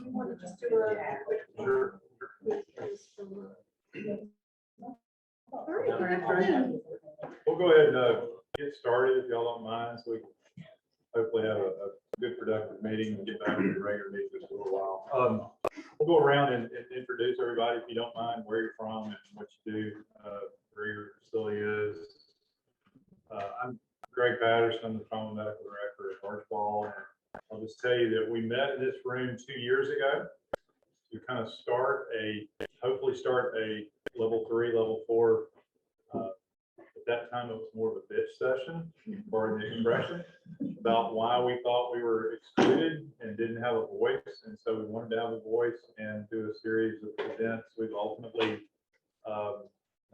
You want to just do a quick. Sure. We'll go ahead and get started if y'all don't mind, so we can hopefully have a good productive meeting and get back to the regular meeting just a little while. We'll go around and introduce everybody, if you don't mind, where you're from and what you do, where your facility is. I'm Greg Patterson, I'm the trauma medical director at Archball, and I'll just tell you that we met in this room 2 years ago to kind of hopefully start a level 3, level 4. At that time, it was more of a bitch session, pardon the expression, about why we thought we were excluded and didn't have a voice. And so we wanted to have a voice and do a series of events. We've ultimately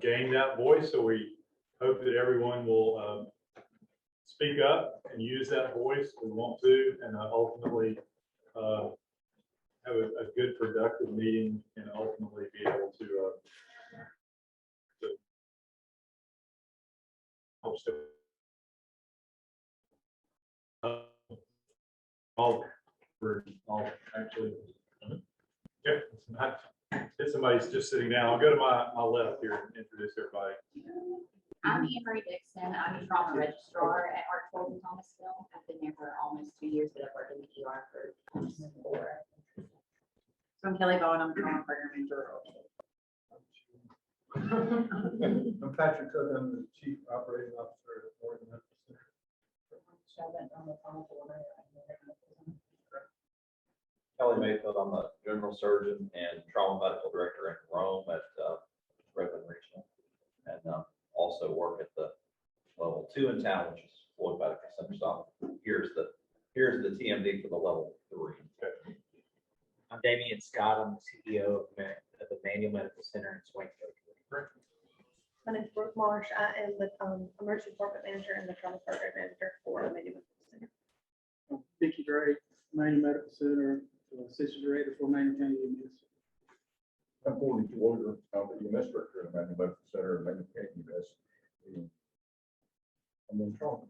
gained that voice. So we hope that everyone will speak up and use that voice. We want to, and ultimately have a good productive meeting and ultimately be able to help all actually, if somebody's just sitting down, I'll go to my left here and introduce everybody. I'm Anne-Marie Dixon. I'm a trauma registrar at Archball in Thomasville. I've been there for almost 2 years, but I've worked in the ER for almost 4. So I'm Kelly Vaughn. I'm the trauma program manager. I'm Patrick Cook. I'm the Chief Operating Officer at Oregon Medical Center. Kelly Mayfield, I'm a general surgeon and trauma medical director in Rome at Redmond Regional, and also work at the level 2 in town, which is Floyd Medical Center. So here's the TMD for the level 3. Okay. I'm Damian Scott. I'm the CEO of the Manual Medical Center in Swainfield. My name is Brooke Marsh. I am the emergency department manager and the trauma program manager for the Manual Medical Center. Vicki Gray, Manual Medical Center, Assistant Director for Manual County EMS. I'm Gordon Georgia. I'm the EMS Director at the Manual Medical Center and Manual County EMS. I'm in trauma.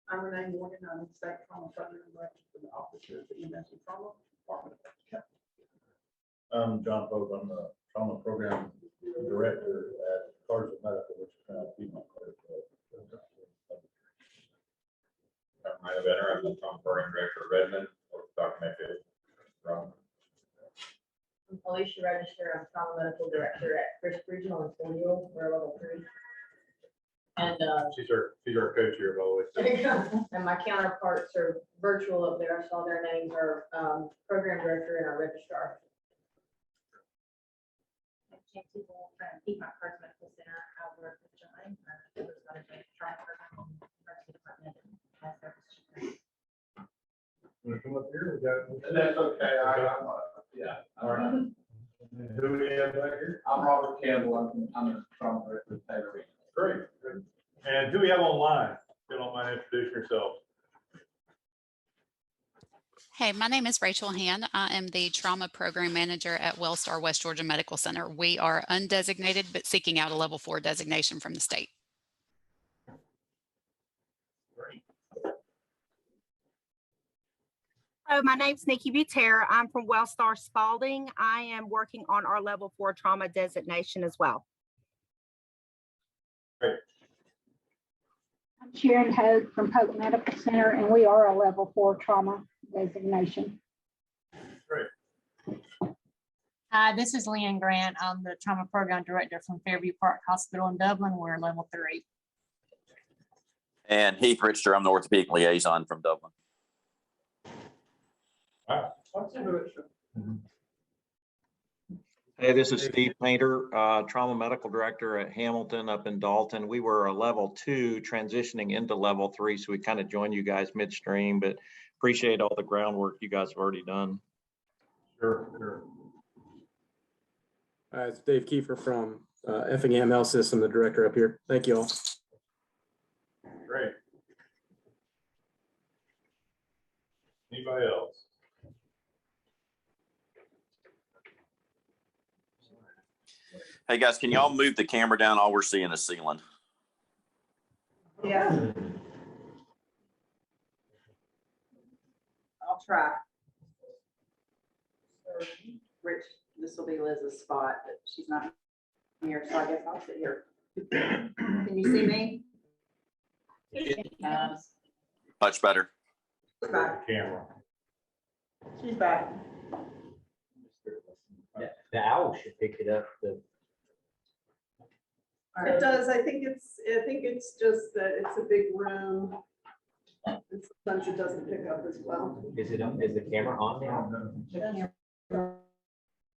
I'm Renee Morgan. I'm the state trauma program director for the Office of the EMS and Trauma Department of Health. I'm John Pope. I'm the trauma program director at Carson Medical, which is kind of Piedmont Medical. I'm Ryan Benner. I'm the trauma program director at Redmond, or Dr. Mayfield. I'm Alicia Register. I'm trauma medical director at Crisp Regional in Toledo. We're level 3. And She's our coach here, by the way. and my counterparts are virtual up there. I saw their names are program director and our registrar. Piedmont Cards Medical Center. I work with John. Trauma program in the emergency department. Want to come up here? We got. That's okay. Yeah. All right. And who do we have back here? I'm Robert Campbell. I'm the trauma director at Taylor. Great. And who we have online? If you don't mind introducing yourself. Hey, my name is Rachel Hand. I am the trauma program manager at Wellstar West Georgia Medical Center. We are undesignated, but seeking out a level 4 designation from the state. Great. Hello, my name's Nikki Butera. I'm from Wellstar Spalding. I am working on our level 4 trauma designation as well. Great. I'm Sharon Hogue from Polk Medical Center, and we are a level 4 trauma designation. Great. Hi, this is Leanne Grant. I'm the trauma program director from Fairview Park Hospital in Dublin. We're level 3. And Heath Richter, I'm the orthopedic liaison from Dublin. Wow. Hey, this is Steve Painter, trauma medical director at Hamilton up in Dalton. We were a level 2 transitioning into level 3, so we kind of joined you guys midstream, but appreciate all the groundwork you guys have already done. Sure. It's Dave Kiefer from Effingham Health System, the director up here. Thank you all. Great. Anybody else? Hey guys, can y'all move the camera down? All we're seeing is ceiling. Yeah. track. Rich, this will be Liz's spot, but she's not here, so I guess I'll sit here. Can you see me? Much better. She's back. Camera. She's back. The owl should pick it up. It does. I think it's just that it's a big room. And sometimes it doesn't pick up as well. Is the camera on now?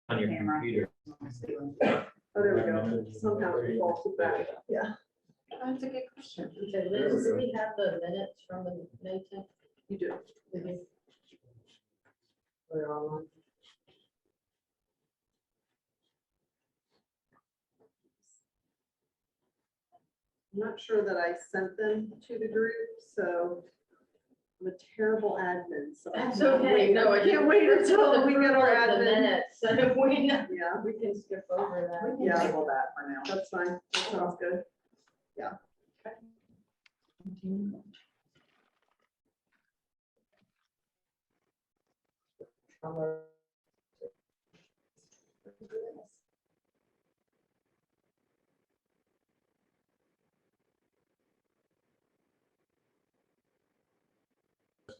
On your computer? Oh, there we go. Somehow it falls back. Yeah. That's a good question. Okay, Liz, do we have the minutes from the May 10th? You do. We're online. I'm not sure that I sent them to the group, so I'm a terrible admin. So That's okay. No, I can't wait until we get our admin. Minutes, so if we know, Yeah, we can skip over that. We can table that for now. That's fine. That sounds good. Yeah.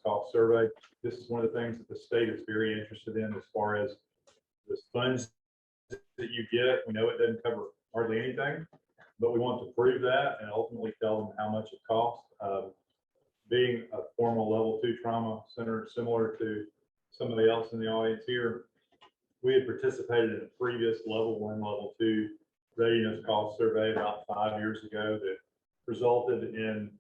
Cost survey. This is one of the things that the state is very interested in as far as the funds that you get. We know it doesn't cover hardly anything, but we want to prove that and ultimately tell them how much it costs. Being a formal level 2 trauma center, similar to somebody else in the audience here, we had participated in a previous level 1, level 2 readiness cost survey about 5 years ago that resulted in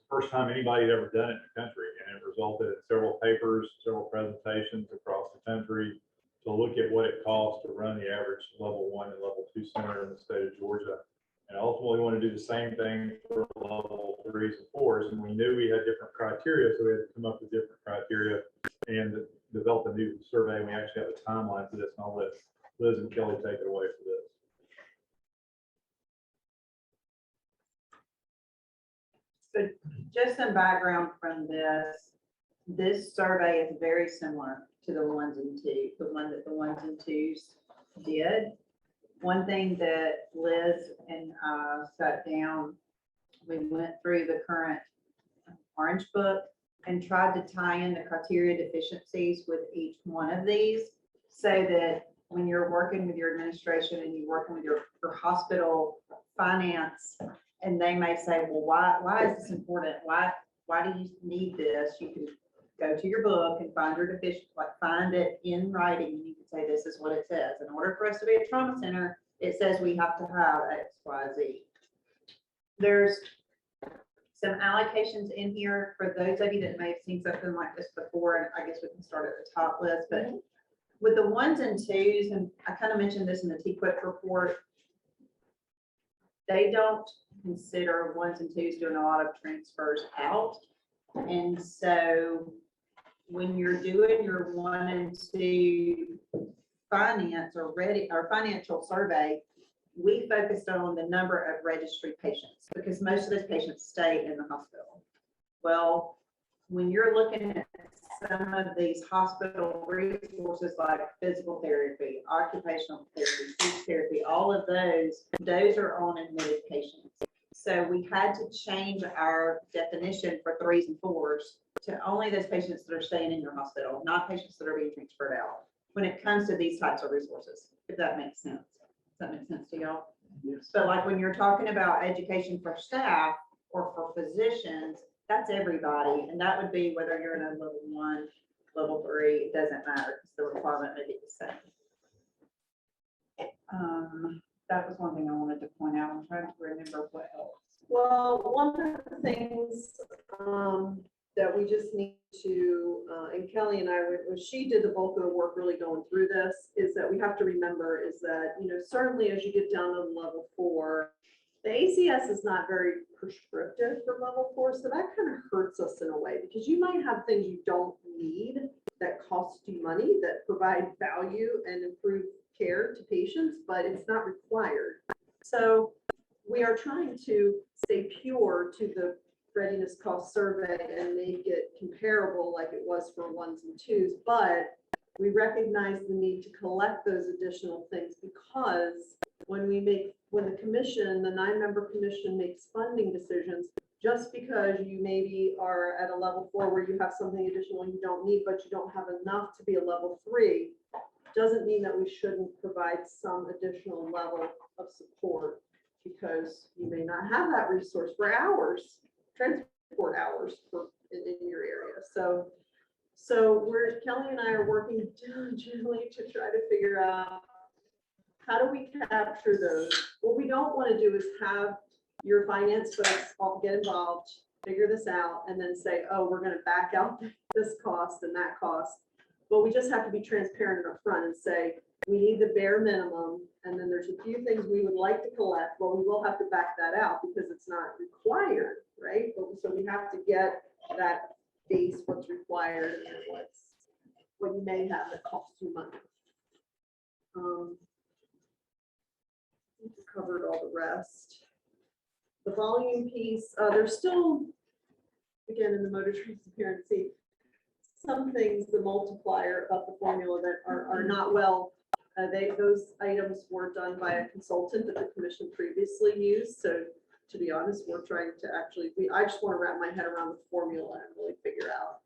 first time anybody had ever done it in the country, and it resulted in several papers, several presentations across the country to look at what it costs to run the average level 1 and level 2 center in the state of Georgia. And ultimately want to do the same thing for level 3s and 4s. And we knew we had different criteria, so we had to come up with different criteria and develop a new survey. And we actually have a timeline for this, and I'll let Liz and Kelly take it away for this. So just some background from this. This survey is very similar to the 1s and 2s, the one that the 1s and 2s did. One thing that Liz and I sat down, we went through the current Orange Book and tried to tie in the criteria deficiencies with each one of these so that when you're working with your administration and you're working with your hospital finance, and they may say, well, why is this important? Why do you need this? You can go to your book and find your deficient, find it in writing, and you can say, this is what it says. In order for us to be a trauma center, it says we have to have X, Y, Z. There's some allocations in here for those of you that may have seen something like this before, and I guess we can start at the top list, but with the 1s and 2s, and I kind of mentioned this in the TQIP report, they don't consider 1s and 2s doing a lot of transfers out. And so when you're doing your 1 and 2 finance or financial survey, we focused on the number of registry patients because most of those patients stay in the hospital. Well, when you're looking at some of these hospital resources like physical therapy, occupational therapy, speech therapy, all of those are on admitted patients. So we had to change our definition for 3s and 4s to only those patients that are staying in your hospital, not patients that are being transferred out when it comes to these types of resources, if that makes sense. Does that make sense to y'all? Yes. So like when you're talking about education for staff or for physicians, that's everybody. And that would be whether you're in a level 1, level 3, it doesn't matter because the requirement may be the same. That was one thing I wanted to point out. I'm trying to remember what else. Well, one of the things that we just need to, and Kelly and I, when she did the bulk of the work really going through this, is that we have to remember is that, certainly as you get down to level 4, the ACS is not very prescriptive for level 4. So that kind of hurts us in a way because you might have things you don't need that cost you money, that provide value and improve care to patients, but it's not required. So we are trying to stay pure to the readiness cost survey and make it comparable like it was for ones and twos, but we recognize the need to collect those additional things because when the commission, the 9-member commission makes funding decisions, just because you maybe are at a level 4 where you have something additional you don't need, but you don't have enough to be a level 3, doesn't mean that we shouldn't provide some additional level of support because you may not have that resource for hours, transport hours in your area. So Kelly and I are working diligently to try to figure out how do we capture those. What we don't want to do is have your finance folks all get involved, figure this out, and then say, oh, we're going to back out this cost and that cost. But we just have to be transparent up front and say, we need the bare minimum. And then there's a few things we would like to collect. Well, we will have to back that out because it's not required, right? So we have to get that base, what's required, and then what you may have that costs you money. I think we covered all the rest. The volume piece, there's still, again, in the motor transparency, some things, the multiplier of the formula that are not well, those items were done by a consultant that the commission previously used. So to be honest, we're trying to actually, I just want to wrap my head around the formula and really figure out.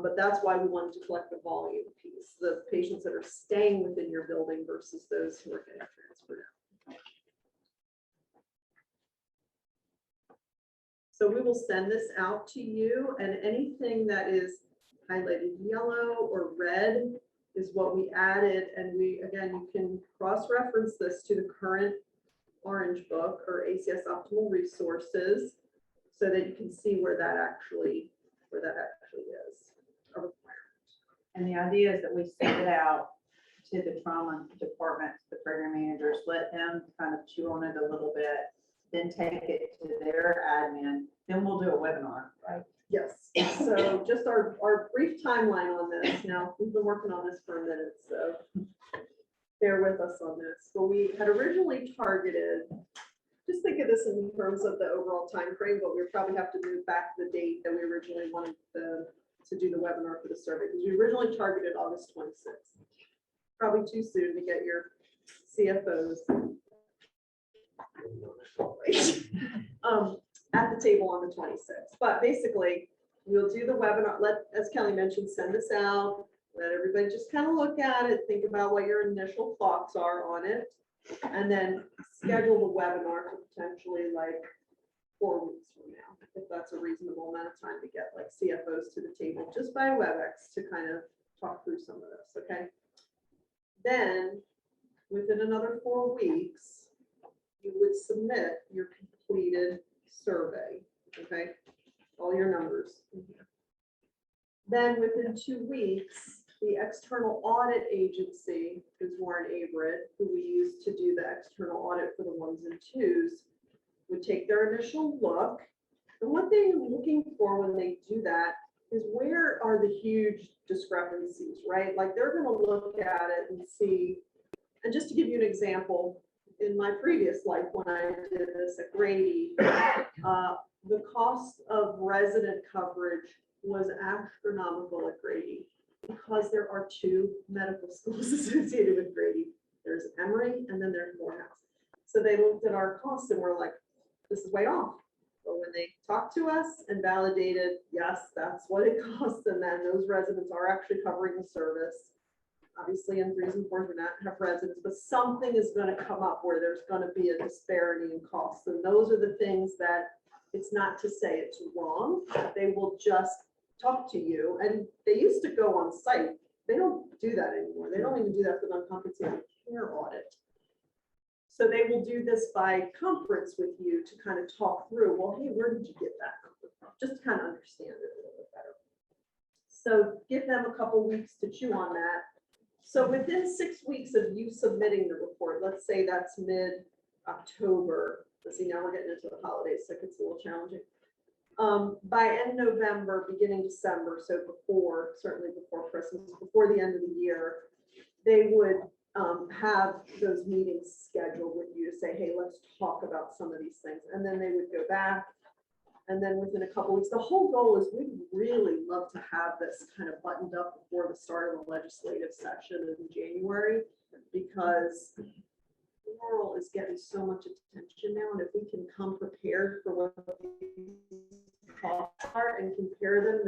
But that's why we wanted to collect the volume piece, the patients that are staying within your building versus those who are getting transferred out. So we will send this out to you, and anything that is highlighted yellow or red is what we added. And we, again, you can cross-reference this to the current Orange Book or ACS Optimal Resources so that you can see where that actually is a requirement. And the idea is that we send it out to the trauma department, the program managers, let them kind of chew on it a little bit, then take it to their admin, then we'll do a webinar, right? Yes. So just our brief timeline on this. Now, we've been working on this for a minute, so bear with us on this. But we had originally targeted, just think of this in terms of the overall time frame, but we probably have to move back the date that we originally wanted to do the webinar for the survey, because we originally targeted August 26th. Probably too soon to get your CFOs at the table on the 26th. But basically, we'll do the webinar. As Kelly mentioned, send this out. Let everybody just kind of look at it, think about what your initial thoughts are on it, and then schedule the webinar for potentially like 4 weeks from now, if that's a reasonable amount of time to get like CFOs to the table just by WebEx to kind of talk through some of this, okay? Then within another 4 weeks, you would submit your completed survey, okay? All your numbers in here. Then within 2 weeks, the external audit agency is Warren Averett, who we use to do the external audit for the ones and twos, would take their initial look. And what they're looking for when they do that is where are the huge discrepancies, right? Like they're going to look at it and see, and just to give you an example, in my previous life when I did this at Grady, the cost of resident coverage was astronomical at Grady because there are 2 medical schools associated with Grady. There's Emory and then there's Morehouse. So they looked at our costs and were like, this is way off. But when they talked to us and validated, yes, that's what it costs, and then those residents are actually covering the service. Obviously, in 3s and 4s, we not have residents, but something is going to come up where there's going to be a disparity in costs. And those are the things that it's not to say it's wrong. They will just talk to you. And they used to go on site. They don't do that anymore. They don't even do that for the uncompensated care audit. So they will do this by conference with you to kind of talk through, well, hey, where did you get that number from? Just to kind of understand it a little bit better. So give them a couple weeks to chew on that. So within 6 weeks of you submitting the report, let's say that's mid-October. Let's see, now we're getting into the holidays, so it gets a little challenging. By end November, beginning December, so before, certainly before Christmas, before the end of the year, they would have those meetings scheduled with you to say, hey, let's talk about some of these things. And then they would go back And then within a couple weeks, the whole goal is we'd really love to have this kind of buttoned up before the start of the legislative session in January, because rural is getting so much attention now, and if we can come prepared for what these costs are and compare them,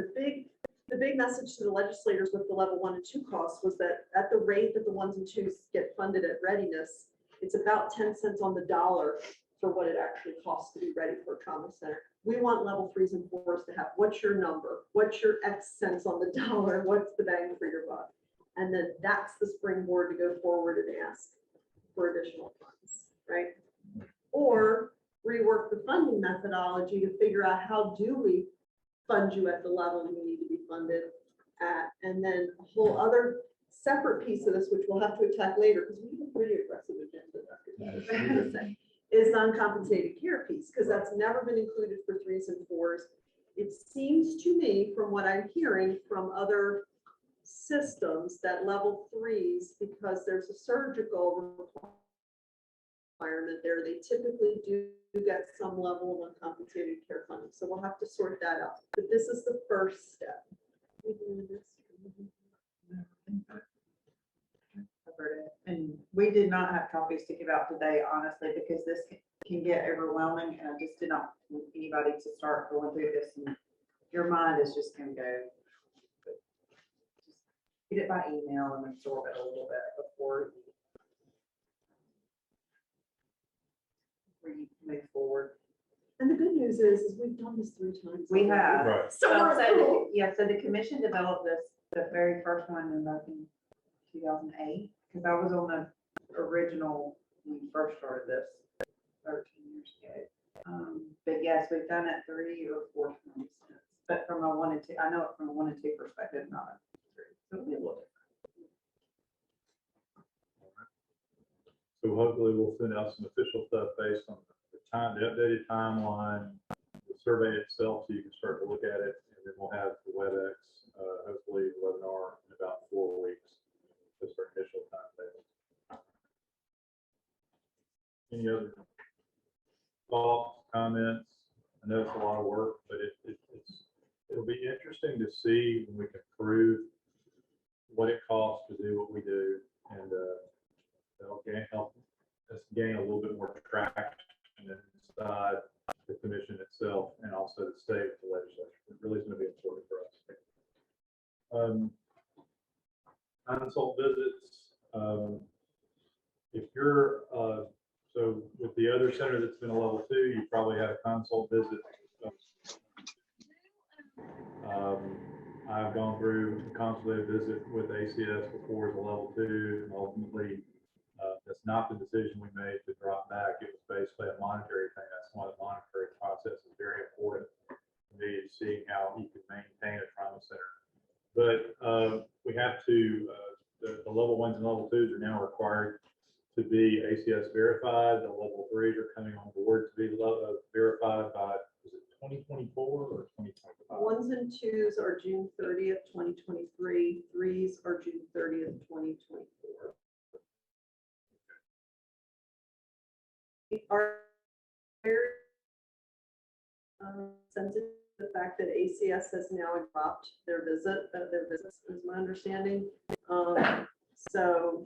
the big message to the legislators with the level 1 and 2 costs was that at the rate that the 1s and 2s get funded at readiness, it's about 10 cents on the dollar for what it actually costs to be ready for a trauma center. We want level 3s and 4s to have, what's your number? What's your X cents on the dollar? What's the bang for your buck? And then that's the springboard to go forward and ask for additional funds, right? Or rework the funding methodology to figure out how do we fund you at the level you need to be funded at. And then a whole other separate piece of this, which we'll have to attack later, because we have a pretty aggressive agenda, is non-compensated care piece, because that's never been included for 3s and 4s. It seems to me, from what I'm hearing from other systems, that level 3s, because there's a surgical requirement there, they typically do get some level of uncompensated care funding. So we'll have to sort that out. But this is the first step. And we did not have copies to give out today, honestly, because this can get overwhelming, and I just did not want anybody to start going through this and your mind is just gonna go. Just get it by email and absorb it a little bit before we move forward. And the good news is we've done this 3 times. We have. Right. So Well, we're so cool. yeah, so the commission developed this, the very first one in back in 2008, because I was on the original when we first started this 13 years ago. But yes, we've done it 3 or 4 times since. But from a 1 and 2, I know it from a 1 and 2 perspective, not a 3. So it'll be a little different. So hopefully we'll send out some official stuff based on the time, the updated timeline, the survey itself, so you can start to look at it, and then we'll have the WebEx, hopefully webinar in about 4 weeks. Just our initial timetable. Any other thoughts, comments? I know it's a lot of work, but it'll be interesting to see when we can prove what it costs to do what we do, and that'll help us gain a little bit more traction inside the commission itself and also the state, the legislature. It really is going to be important for us. Consult visits. If you're, so with the other center that's been a level 2, you probably had a consult visit. I've gone through a consultative visit with ACS before as a level 2, and ultimately that's not the decision we made to drop back. It was basically a monetary thing. That's why the monetary process is very important to me, is seeing how you can maintain a trauma center. But we have to, the level 1s and level 2s are now required to be ACS verified. The level 3s are coming on board to be verified by, is it 2024 or 2025? 1s and 2s are June 30th, 2023. 3s are June 30th, 2024. Are sensitive to the fact that ACS has now dropped their visits, is my understanding. So,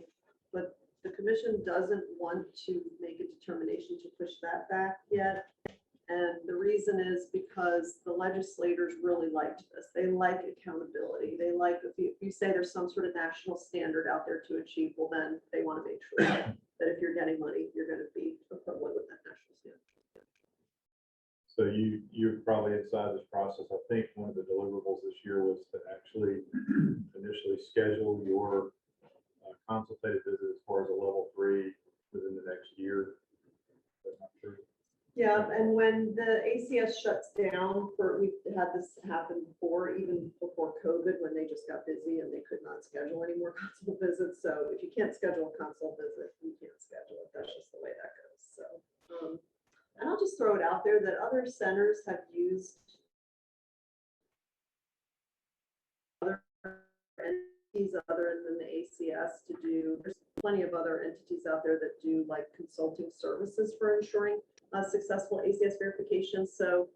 but the commission doesn't want to make a determination to push that back yet. And the reason is because the legislators really liked this. They like accountability. They like, if you say there's some sort of national standard out there to achieve, well, then they want to make sure that if you're getting money, you're going to be equivalent with that national standard. So you're probably inside this process. I think one of the deliverables this year was to actually initially schedule your consultative visit as far as a level 3 within the next year. That's not true. Yeah, and when the ACS shuts down, we've had this happen before, even before COVID, when they just got busy and they could not schedule any more consult visits. So if you can't schedule a consult visit, you can't schedule it. That's just the way that goes. So, and I'll just throw it out there that other centers have used other entities other than the ACS to do. There's plenty of other entities out there that do like consulting services for ensuring successful ACS verification. So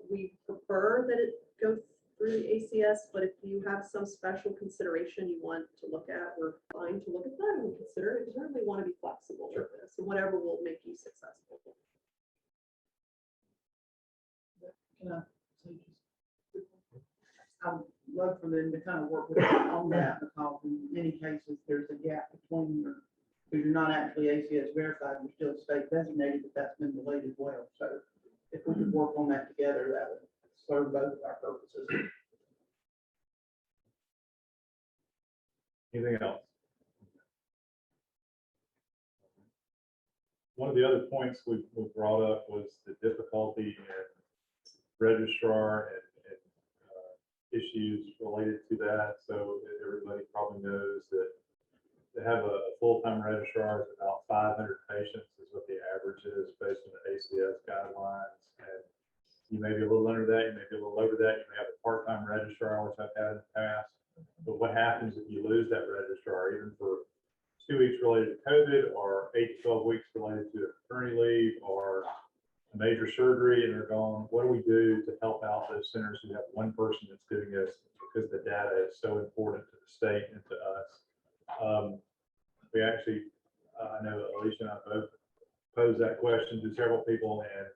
we prefer that it go through ACS, but if you have some special consideration you want to look at, we're fine to look at that and consider it. We certainly want to be flexible with this, and whatever will make you successful. Can I say just- I would love for them to kind of work with us on that, because in many cases, there's a gap between your, because you're not actually ACS verified, you're still state designated, but that's been delayed as well. So if we could work on that together, that would serve both of our purposes. Anything else? One of the other points we brought up was the difficulty in registrar and issues related to that. So everybody probably knows that to have a full-time registrar is about 500 patients is what the average is based on the ACS guidelines. And you may be a little under that, you may be a little over that. You may have a part-time registrar, which I've had in the past. But what happens if you lose that registrar, even for 2 weeks related to COVID, or 8 to 12 weeks related to paternity leave, or a major surgery, and they're gone? What do we do to help out those centers who have one person that's doing this, because the data is so important to the state and to us? We actually, I know Alicia and I both posed that question to several people, and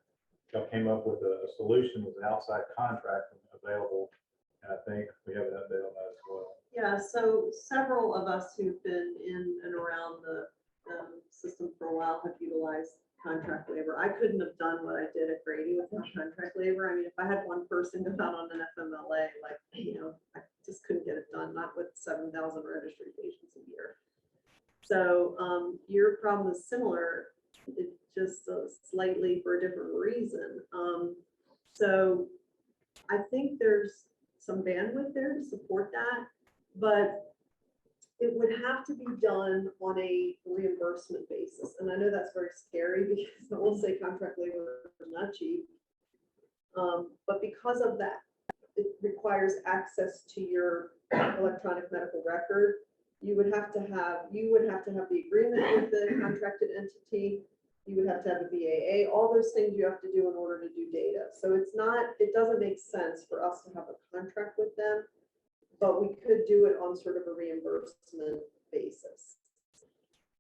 came up with a solution with an outside contract available. And I think we have an update on that as well. Yeah, so several of us who've been in and around the system for a while have utilized contract labor. I couldn't have done what I did at Grady without contract labor. I mean, if I had one person go out on an FMLA, I just couldn't get it done, not with 7,000 registry patients a year. So your problem is similar, it just slightly for a different reason. So I think there's some bandwidth there to support that, but it would have to be done on a reimbursement basis. And I know that's very scary, because I will say contract labor is not cheap. But because of that, it requires access to your electronic medical record. You would have to have the agreement with the contracted entity. You would have to have a BAA, all those things you have to do in order to do data. So it doesn't make sense for us to have a contract with them, but we could do it on sort of a reimbursement basis.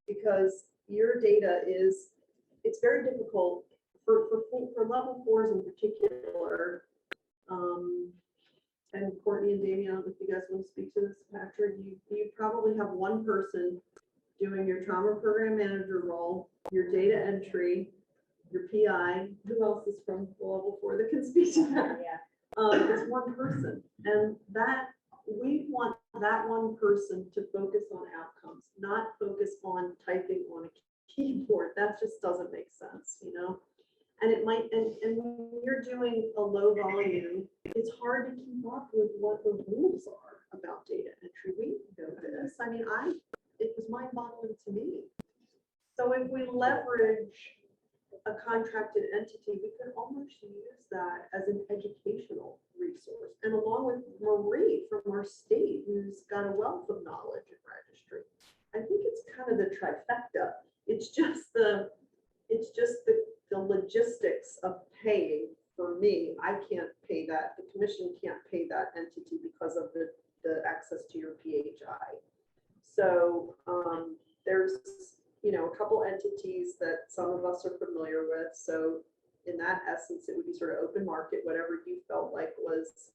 Because your data it's very difficult for level 4s in particular. And Courtney and Damien, I don't know if you guys want to speak to this, Patrick, you probably have one person doing your trauma program manager role, your data entry, your PI. Who else is from level 4 that can speak to that? Yeah. It's one person, and we want that one person to focus on outcomes, not focus on typing on a keyboard. That just doesn't make sense, And it might, and when you're doing a low volume, it's hard to keep up with what the rules are about data entry. We know this. I mean, it was mind-boggling to me. So if we leverage a contracted entity, we could almost use that as an educational resource. And along with Marie from our state, who's got a wealth of knowledge in registry, I think it's kind of the trifecta. It's just the logistics of paying. For me, I can't pay that. The commission can't pay that entity because of the access to your PHI. So there's a couple entities that some of us are familiar with. So in that essence, it would be sort of open market, whatever you felt like was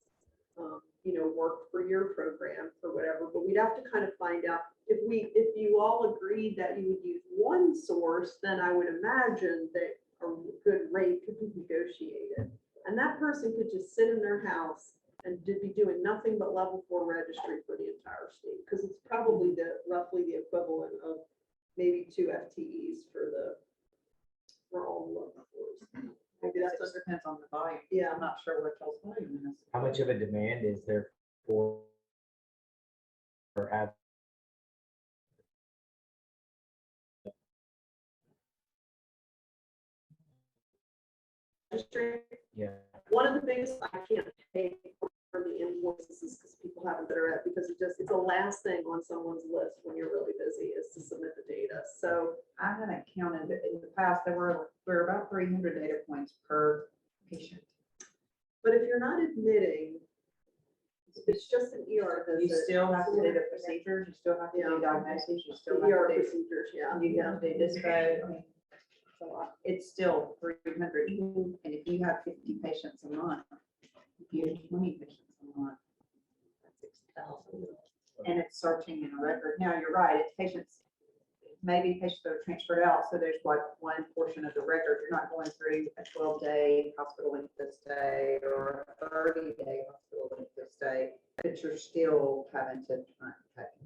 work for your program or whatever. But we'd have to kind of find out if you all agreed that you would use one source, then I would imagine that a good rate could be negotiated. And that person could just sit in their house and be doing nothing but level 4 registry for the entire state, because it's probably roughly the equivalent of maybe 2 FTEs for all the level 4s. Maybe that just depends on the volume. Yeah. I'm not sure what y'all's volume is. How much of a demand is there for have? Registry. Yeah. One of the biggest I can't pay for the invoices because people haven't been at, because it's the last thing on someone's list when you're really busy is to submit the data. So I haven't counted, in the past, there were about 300 data points per patient. but if you're not admitting, it's just an ER You visit. still have to do the procedures, you still have to do diagnosis, you still have ER to do, procedures, yeah. you have to do dispo, I mean, it's a lot. It's still 300, and if you have 50 patients a month, if you have 20 patients a month, that's 6,000. And it's searching in a record. Now, you're right, it's patients, maybe patients that are transferred out, so there's like one portion of the record, you're not going through a 12-day hospital length of stay or a 30-day hospital length of stay, but you're still having to contact.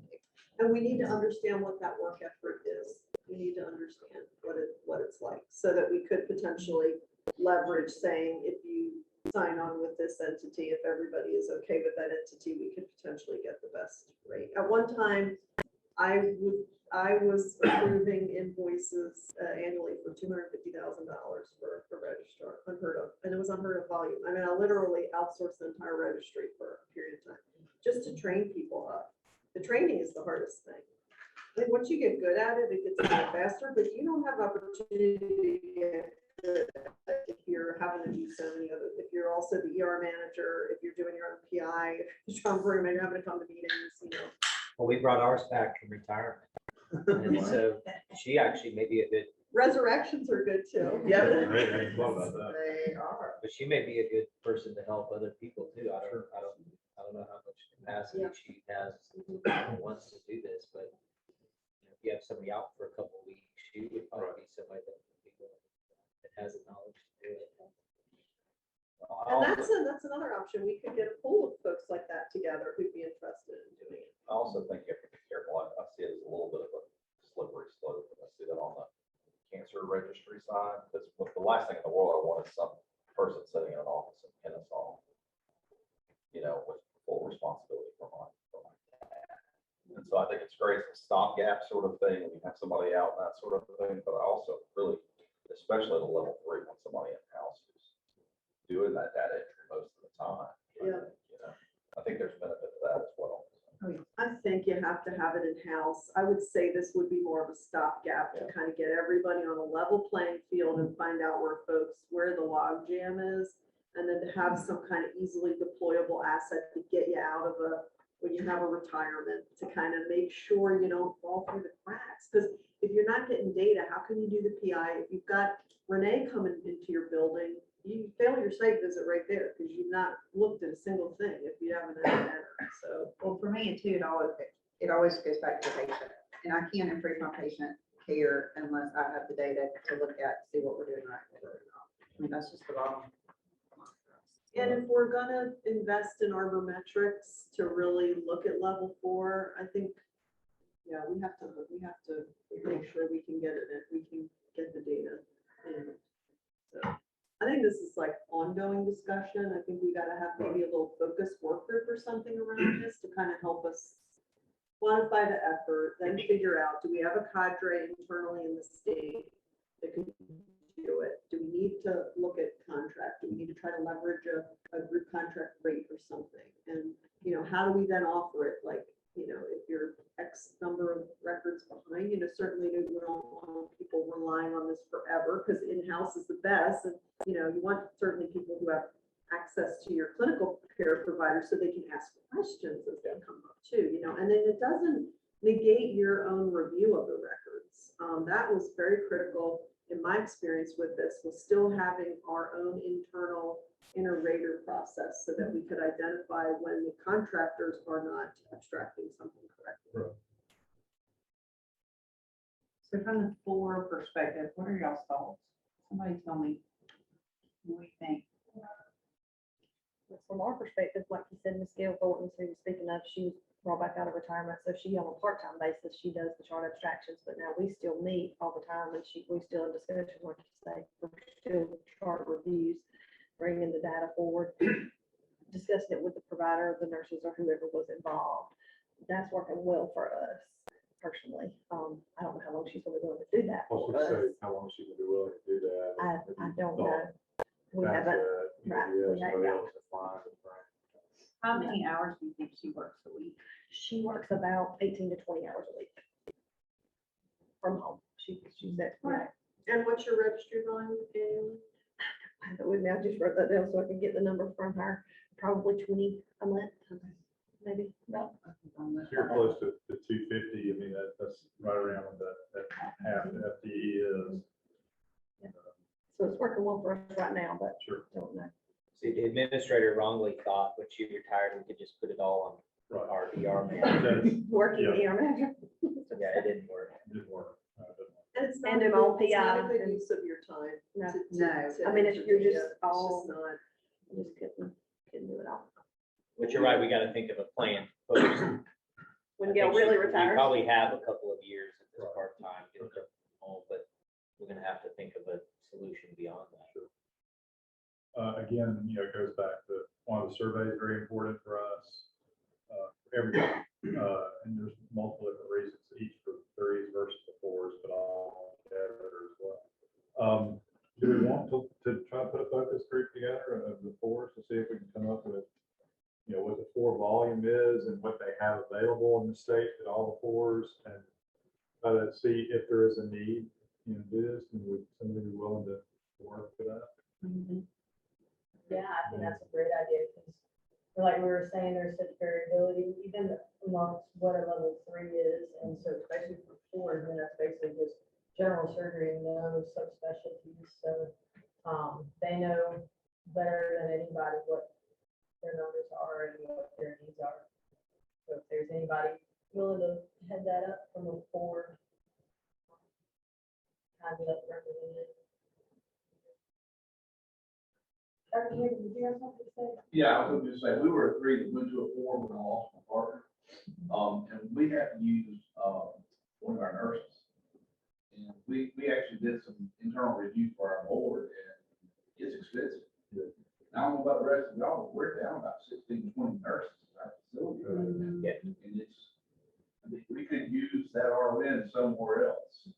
And we need to understand what that work effort is. We need to understand what it's like, so that we could potentially leverage saying, if you sign on with this entity, if everybody is okay with that entity, we could potentially get the best rate. At one time, I was approving invoices annually for $250,000 for a registrar, unheard of, and it was unheard of volume. I mean, I literally outsourced the entire registry for a period of time, just to train people up. The training is the hardest thing. I think once you get good at it, it gets a little faster, but you don't have opportunity to get good if you're having to do so many other, if you're also the ER manager, if you're doing your own PI, if you're trying to you're having to come to meetings, you know. Well, we brought ours back from retirement. And so she actually may be a good, Resurrections are good too. Great, I love that. They are. but she may be a good person to help other people too. I don't know how much capacity she has and wants to do this, but you know, if you have somebody out for a couple of weeks, she would probably be somebody that would be willing, that has the knowledge to do it. And that's another option. We could get a pool of folks like that together who'd be interested in doing it. I also think you have to be careful. I see it as a little bit of a slippery slope. I see that on the cancer registry side, because the last thing in the world I want is some person sitting in an office in Kennesaw, you know, with full responsibility for my dad. And so I think it's great, it's a stopgap sort of thing, when you have somebody out and that sort of thing, but I also really, especially at a level 3, want somebody in-house who's doing that data entry most of the time. Yeah. You know, I think there's benefit to that as well. I think you have to have it in-house. I would say this would be more of a stopgap to kind of get everybody on a level playing field and find out where the log jam is. And then to have some kind of easily deployable asset to get you out of when you have a retirement, to kind of make sure you don't fall through the cracks. Because if you're not getting data, how can you do the PI? If you've got Renee coming into your building, you fail your site visit right there because you've not looked at a single thing if you haven't had an error. So, Well, for me too, it always goes back to the patient, and I can't improve my patient care unless I have the data to look at, see what we're doing right. I mean, that's just the bottom. and if we're gonna invest in arbormetrics to really look at level 4, I think, yeah, we have to make sure we can get it, we can get the data in. So I think this is like ongoing discussion. I think we gotta have maybe a little focused work group or something around this to kind of help us quantify the effort, then figure out, do we have a cadre internally in the state that can do it? Do we need to look at contract? Do we need to try to leverage a group contract rate or something? And, you know, how do we then offer it? Like, you know, if you're X number of records behind, you know, certainly we don't want people relying on this forever, because in-house is the best. And, you know, you want certainly people who have access to your clinical care provider so they can ask questions as they come up too, you know, and then it doesn't negate your own review of the records. That was very critical in my experience with this, was still having our own internal inter-rater process so that we could identify when the contractors are not abstracting something correctly. Right. So from the floor perspective, what are y'all's thoughts? Somebody tell me what we think. From our perspective, like you said, Ms. Gail Thornton, who was speaking of, she was brought back out of retirement, so she on a part-time basis, she does the chart abstractions, but now we still meet all the time, and we still in discussion, like you say, we're still chart reviews, bringing the data forward, discussing it with the provider, the nurses, or whoever was involved. That's working well for us personally. I don't know how long she's gonna be willing to do that I was for gonna us. say, how long she can be willing to do that? I don't know. We haven't, right, we haven't. How many hours do you think she works a week? She works about 18 to 20 hours a week from home. She's at, Right. And what's your registry volume annually? I don't know, I just wrote that down so I can get the number from her. Probably 20 a month, maybe about. So you're close to 250. I mean, that's right around what that half the FTE is. So it's working well for us right now, but Sure. don't know. See, the administrator wrongly thought when she retired, we could just put it all on Right. our ER manager. That's- Working Yeah. ER manager. Yeah, it didn't work. Didn't work. And it's not And a I'm all good- it's not a PI good and- use of your time. No. to I mean, if you're interview. just It's all- not. Just couldn't do it all. But you're right, we gotta think of a plan. Post. When I Gail think really we retires. probably have a couple of years at this Right. part-time, get them home, but we're gonna have to think of a solution beyond that. Again, it goes back to one of the surveys, very important for us, for everybody. And there's multiple different reasons, each for threes versus the fours, but all together as well. Do we want to try to put a focus group together of the fours to see if we can come up with, what the four volume is and what they have available in the state at all the fours, and try to see if there is a need, do this, and would somebody be willing to work for that? Yeah, I think that's a great idea, because like we were saying, there's such variability even amongst what a level 3 is, and so especially for 4, then that's basically just general surgery, no subspecialties, so they know better than anybody what their numbers are and what their needs are. So if there's anybody willing to head that up from a 4, kind of represented. Did you have something to say? Yeah, I was gonna say, we were a 3 that went to a 4 when I lost my partner. And we had to use, one of our nurses. And we actually did some internal review for our board, and it's expensive. Now, I don't know about the rest of y'all, but we're down about 16 to 20 nurses in our facility. Yeah. And I mean, we could use that RN somewhere else.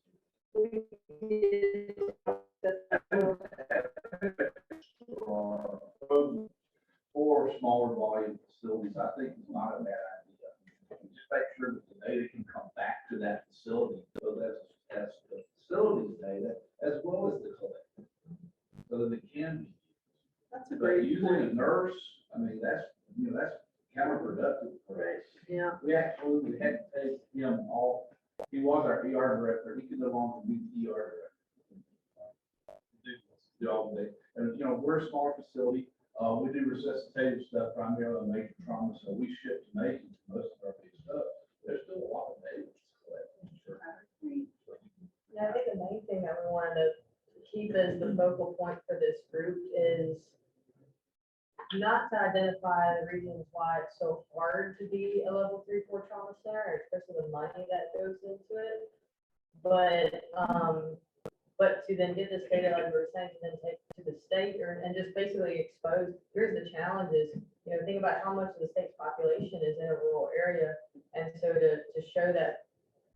For smaller volume facilities, I think is not a bad idea. Just make sure that the data can come back to that facility, so that's the facility's data as well as the collective. So that it can be. That's a But great using a point. nurse, I mean, that's counterproductive for us. Yeah. We actually had to take him off. He was our ER director. He could no longer be the ER director. Do all day. And, we're a smaller facility. We do resuscitative stuff primarily on major trauma, so we ship to Macon most of our big stuff. There's still a lot of data that's collected. Yeah, I think the main thing that we wanted to keep as the focal point for this group is not to identify the reasons why it's so hard to be a level 3-4 trauma center, especially the money that goes into it. But to then get this data, like we were saying, to then take to the state and just basically expose, here's the challenges. Think about how much of the state's population is in a rural area. And so to show that,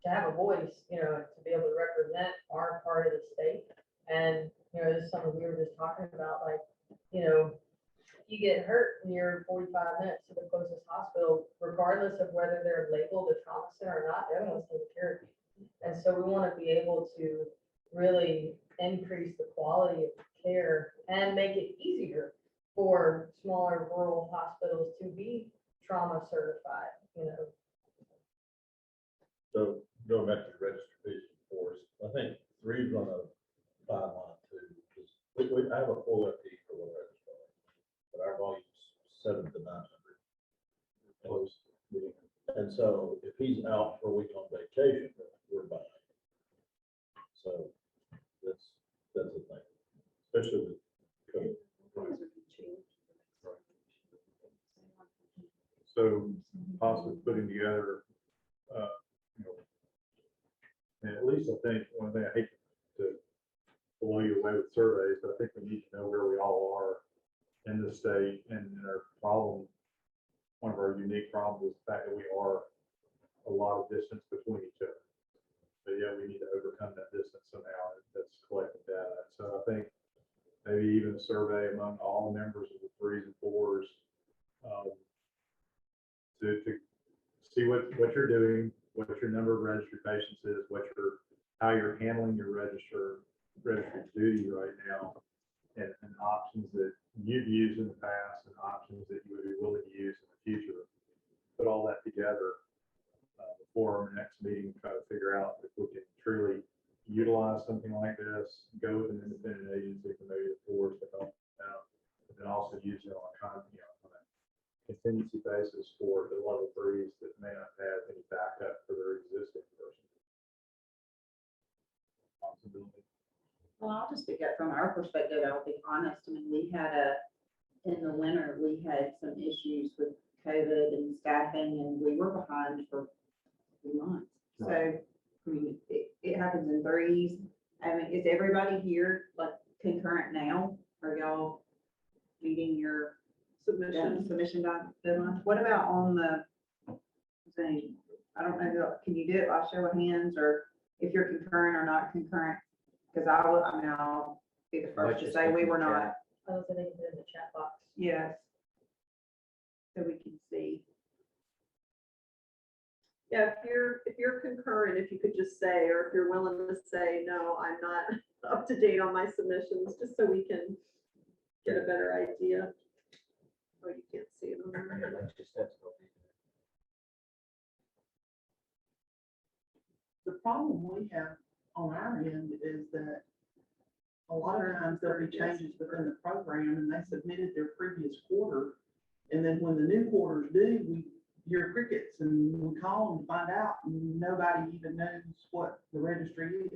to have a voice, to be able to represent our part of the state. And, this is something we were just talking about, like, you get hurt and you're 45 minutes to the closest hospital, regardless of whether they're labeled a trauma center or not, they're going to take care of you. And so we want to be able to really increase the quality of care and make it easier for smaller rural hospitals to be trauma certified, So going back to the registration force, I think 3's on a 5-line too. I have a full FT for one registrar, but our volume's 700 to 900. Close. And so if he's out for a week on vacation, we're behind. So that's the thing, especially with COVID. So possibly putting together, and at least I think one thing, I hate to blow you away with surveys, but I think we need to know where we all are in the state and our problem. One of our unique problems is the fact that we are a lot of distance between each other. So yeah, we need to overcome that distance somehow. That's collecting data. So I think maybe even a survey among all members of the 3s and 4s, to see what you're doing, what your number of registered patients is, how you're handling your registered duty right now, and options that you've used in the past and options that you would be willing to use in the future. Put all that together before our next meeting, try to figure out if we can truly utilize something like this, go with an independent agency for maybe the force to help out, but then also use it on on a contingency basis for the level 3s that may not have any backup for their existing person. Possibility. Well, I'll just speak up from our perspective. I'll be honest. I mean, in the winter, we had some issues with COVID and staffing, and we were behind for 3 months. So, I mean, it happens in threes. I mean, is everybody here like concurrent now? Are y'all meeting your submission deadline? What about on the thing? I don't know, can you do it by show of hands, or if you're concurrent or not concurrent? Because I'll be the first to say we were not. I was in the chat box. Yes. So we can see. Yeah, if you're concurrent, if you could just say, or if you're willing to say, no, I'm not up to date on my submissions, just so we can get a better idea. Oh, you can't see it on there. The problem we have on our end is that a lot of times there'll be changes within the program and they submitted their previous quarter. And then when the new quarter's due, we hear crickets and we call them to find out, and nobody even knows what the registry is.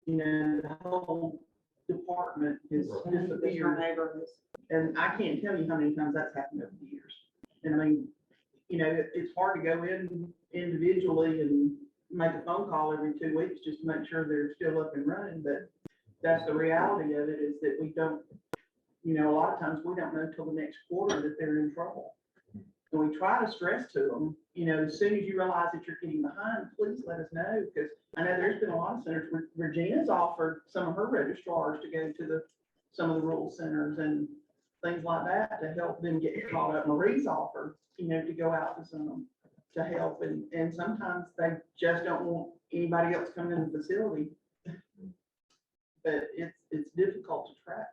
You know, the whole department is disappeared. And I can't tell you how many times that's happened over the years. And I mean, you know, it's hard to go in individually and make a phone call every 2 weeks just to make sure they're still up and running, but that's the reality of it, is that we don't, you know, a lot of times we don't know till the next quarter that they're in trouble. And we try to stress to them, you know, as soon as you realize that you're getting behind, please let us know, because I know there's been a lot of centers where Regina's offered some of her registrars to go to some of the rural centers and things like that to help them get caught up. Marie's offered, you know, to go out to some to help, and sometimes they just don't want anybody else coming in the facility. But it's difficult to track.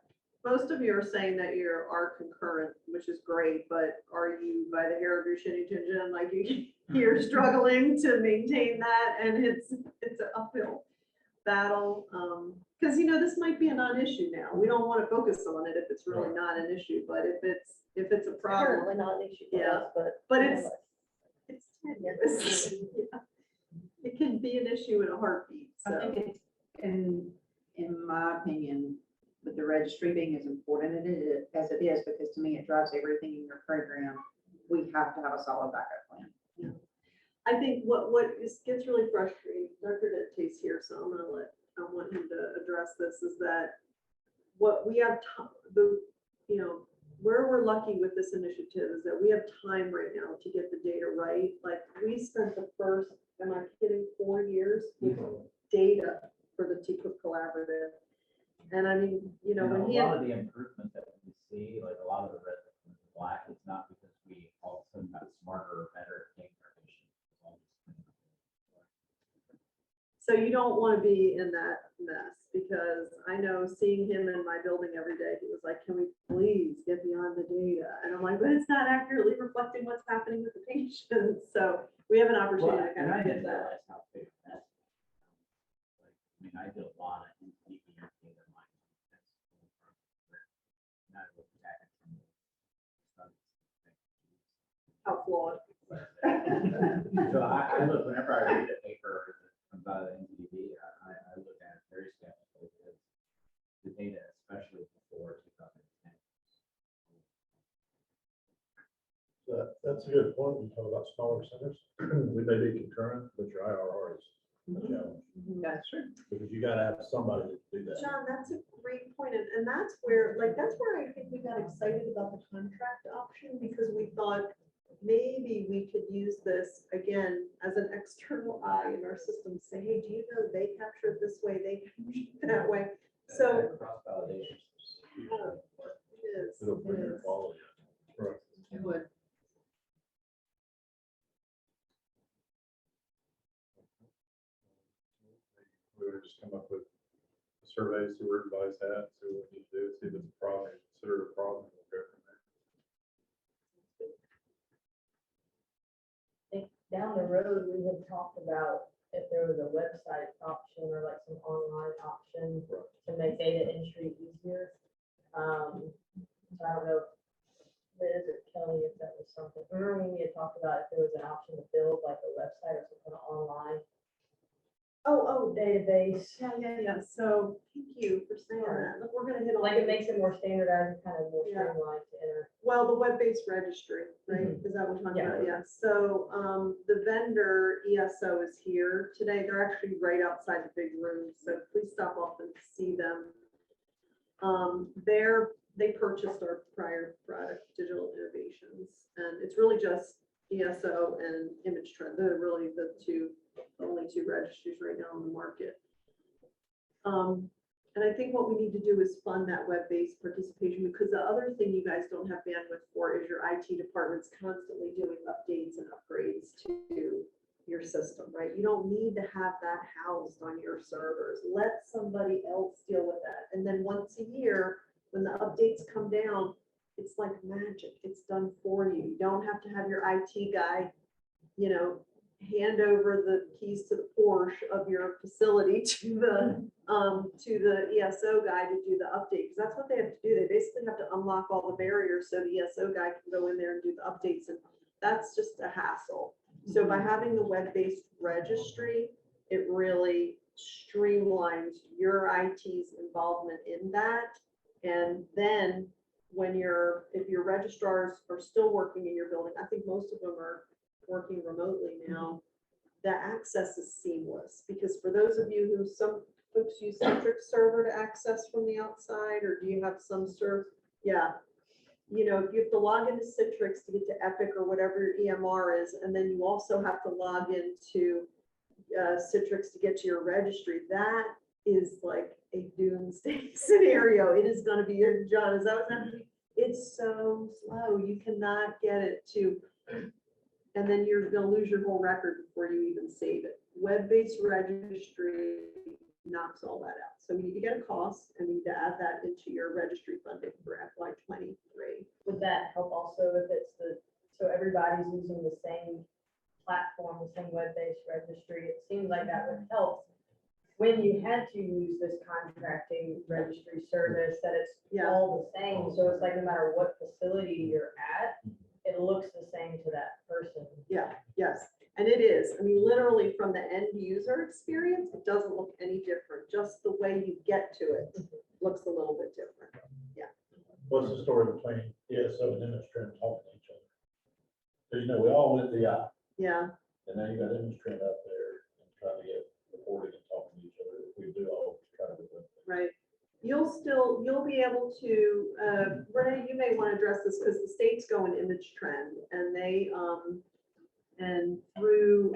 Most of you are saying that you are concurrent, which is great, but are you by the hair of your shinny Jen, like you're struggling to maintain that, and it's an uphill battle? Because you know, this might be a non-issue now. We don't want to focus on it if it's really not an issue, but if it's a problem, Currently not an issue for yeah, us, but it's tenuous. Yeah. It can be an issue in a heartbeat. So. I think it's, in my opinion, with the registry being as important as it is, because to me, it drives everything in your program, we have to have a solid backup plan. Yeah. I think what gets really frustrating, Dr. Dente's here, so I want him to address this, is that what we have, where we're lucky with this initiative is that we have time right now to get the data right. Like, we spent the first, am I kidding, 4 years with data for the TCOP collaborative. And I mean, you know, when a lot of the improvement that we see, like a lot of the red and black, it's not because we all of a sudden got smarter or better at taking our mission. So you don't want to be in that mess, because I know seeing him in my building every day, he was like, can we please get beyond the data? And I'm like, but it's not accurately reflecting what's happening with the patients. So we have an opportunity to kind of get that. How big that. Like, I mean, I did a lot of NPV data mining. And I looked at it from the studies. How flawed. So I look, whenever I read a paper that comes out of the NPV, I look at it very skeptically, because the data, especially before 2010. That's a good point. You talk about smaller centers. We may be concurrent, but your IRR is a challenge. That's true. Because you gotta have somebody to do that. John, that's a great point. And that's where I think we got excited about the contract option, because we thought maybe we could use this again as an external eye in our system. Say, hey, do you know they capture it this way, they capture it that way. So Cross-validation. it is. It'll bring your quality up. Right. It would. just come up with a survey, see where everybody's at, see what we need to do, see if it's a problem, consider it a problem, we'll go from there. think down the road, we had talked about if there was a website option or like some online option to make data entry easier. So I don't know, Liz or Kelly, if that was something, remember when we had talked about if there was an option to build like a website or some kind of online database? Yeah. So thank you for saying that. Look, we're gonna hit. Like it makes it more standardized and kind of more Yeah. streamlined to enter. Well, the web-based registry, right? Is that what we're talking about? Yeah. So, the vendor ESO is here today. They're actually right outside the big room, so please stop off and see them. They purchased our prior product, Digital Innovations, and it's really just ESO and Image Trend. They're really the only two registries right now on the market. And I think what we need to do is fund that web-based participation, because the other thing you guys don't have bandwidth for is your IT department's constantly doing updates and upgrades to your system, right? You don't need to have that housed on your servers. Let somebody else deal with that. And then once a year, when the updates come down, it's like magic. It's done for you. You don't have to have your IT guy, hand over the keys to the Porsche of your facility to the ESO guy to do the update, because that's what they have to do. They basically have to unlock all the barriers so the ESO guy can go in there and do the updates, and that's just a hassle. So by having the web-based registry, it really streamlines your IT's involvement in that. And then if your registrars are still working in your building, I think most of them are working remotely now, the access is seamless. Because for those of you who, some folks use Citrix server to access from the outside, or do you have some server? Yeah. If you have to log into Citrix to get to Epic or whatever your EMR is, and then you also have to log into Citrix to get to your registry, that is like a doomsday scenario. It is going to be, John, is that what's happening? It's so slow. You cannot get it to, and then you're going to lose your whole record before you even save it. Web-based registry knocks all that out. So we need to get a cost, and we need to add that into your registry funding for FY23. Would that help also if it's so everybody's using the same platform, the same web-based registry? It seems like that would help when you had to use this contracting registry service, that it's all the same. So it's like no matter what facility you're at, it looks the same to that person. Yeah, yes. And it is. I mean, literally from the end user experience, it doesn't look any different. Just the way you get to it looks a little bit different. Yeah. What's the story between ESO and Image Trend talking to each other? Because, we all went the eye. Yeah. And now you got Image Trend out there and trying to get reporting and talking to each other. We do all try to do it. Right. You'll be able to, Renee, you may want to address this because the state's going Image Trend, and they, and through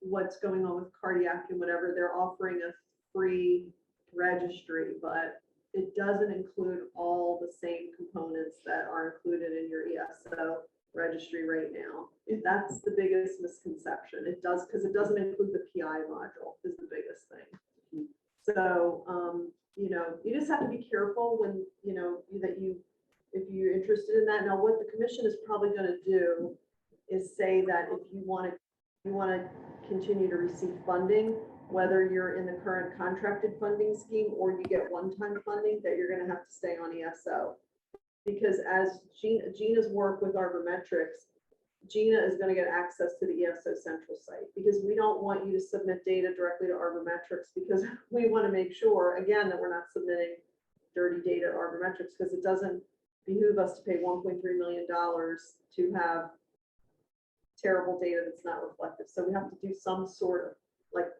what's going on with cardiac and whatever, they're offering a free registry, but it doesn't include all the same components that are included in your ESO registry right now. That's the biggest misconception. It does, because it doesn't include the PI module is the biggest thing. So, you just have to be careful when, if you're interested in that. Now, what the commission is probably going to do is say that if you want to continue to receive funding, whether you're in the current contracted funding scheme or you get one-time funding, that you're going to have to stay on ESO. Because as Gina's work with Arbormetrics, Gina is going to get access to the ESO central site, because we don't want you to submit data directly to Arbormetrics, because we want to make sure, again, that we're not submitting dirty data to Arbormetrics, because it doesn't behoove us to pay $1.3 million to have terrible data that's not reflective. So we have to do some sort of, like,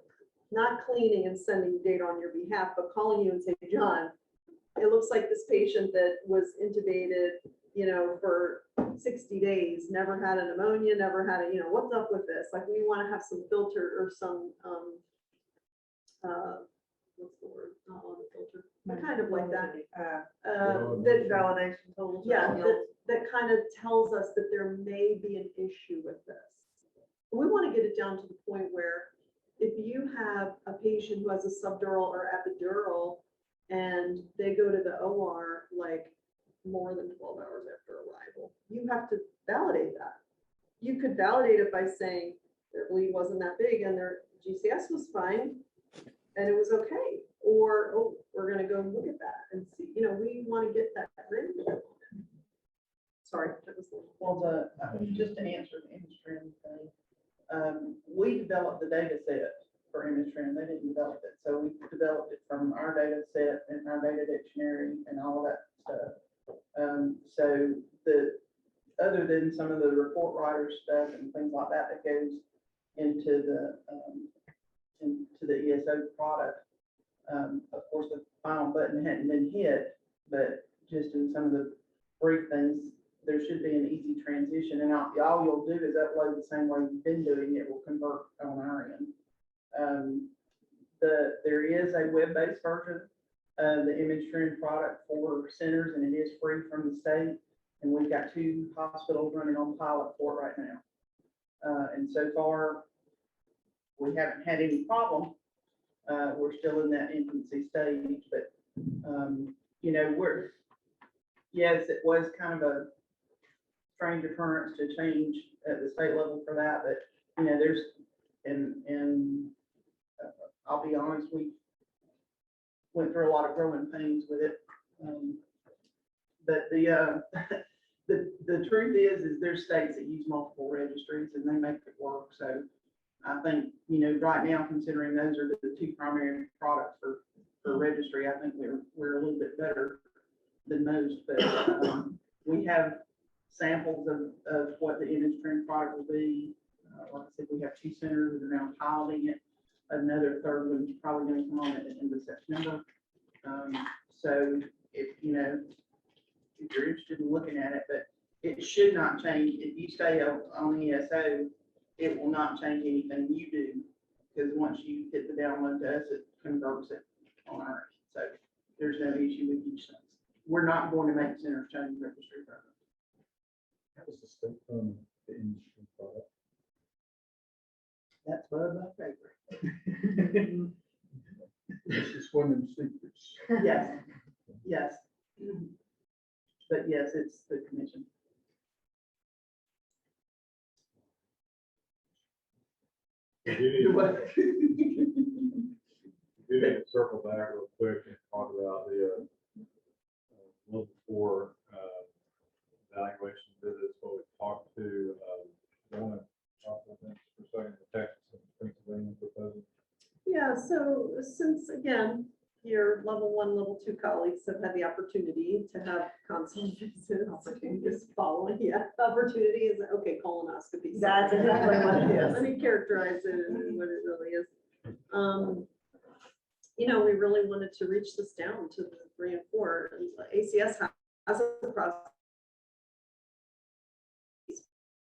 not cleaning and sending data on your behalf, but calling you and say, John, it looks like this patient that was intubated, for 60 days, never had a pneumonia, never had what's up with this? Like, we want to have some filter or some, what's the word? Not on the filter, but kind of like that. That validation tools. Yeah, that kind of tells us that there may be an issue with this. We want to get it down to the point where if you have a patient who has a subdural or epidural and they go to the OR like more than 12 hours after arrival, you have to validate that. You could validate it by saying their bleed wasn't that big and their GCS was fine and it was okay. Or, oh, we're gonna go look at that and see, you know, we want to get that granular. Sorry, that was. Well, just to answer the industry thing, we developed the data set for Imagetrend. They didn't develop it. So we developed it from our data set and our data dictionary and all of that stuff. So other than some of the report writer stuff and things like that that goes into the ESO product, of course, the final button hadn't been hit, but just in some of the brief things, there should be an easy transition, and all you'll do is upload the same way you've been doing it. Will convert on our end. There is a web-based version of the Imagetrend product for centers, and it is free from the state. And we've got 2 hospitals running on pilot for it right now. And so far, we haven't had any problem. We're still in that infancy stage, but you know, yes, it was kind of a strange occurrence to change at the state level for that, but you know, I'll be honest, we went through a lot of growing pains with it. But the truth is there's states that use multiple registries and they make it work. So I think, you know, right now, considering those are the 2 primary products for registry, I think we're a little bit better than most, but we have samples of what the Imagetrend product will be. Like I said, we have 2 centers that are now piloting it. Another third one's probably going to come on at the end of September. So if you know, if you're interested in looking at it, but it should not change. If you stay on ESO, it will not change anything you do, because once you hit the download to us, it converts it on our end. So there's no issue with each sense. We're not going to make centers change registry program. How does the state fund the industry product? That's one of my favorite. This is one of the secrets. Yes, yes. But yes, it's the commission. We do need to circle back real quick and talk about the level 4 evaluation visits, what we talked to. I want to talk about that for a second, the Texas and Pennsylvania proposal. Yeah, so since again, your level 1, level 2 colleagues have had the opportunity to have consult visits, opportunities following, opportunity is, okay, colonoscopy. That's exactly what it is. Let me characterize it and what it really is. You know, we really wanted to reach this down to the 3 and 4. And ACS has a process.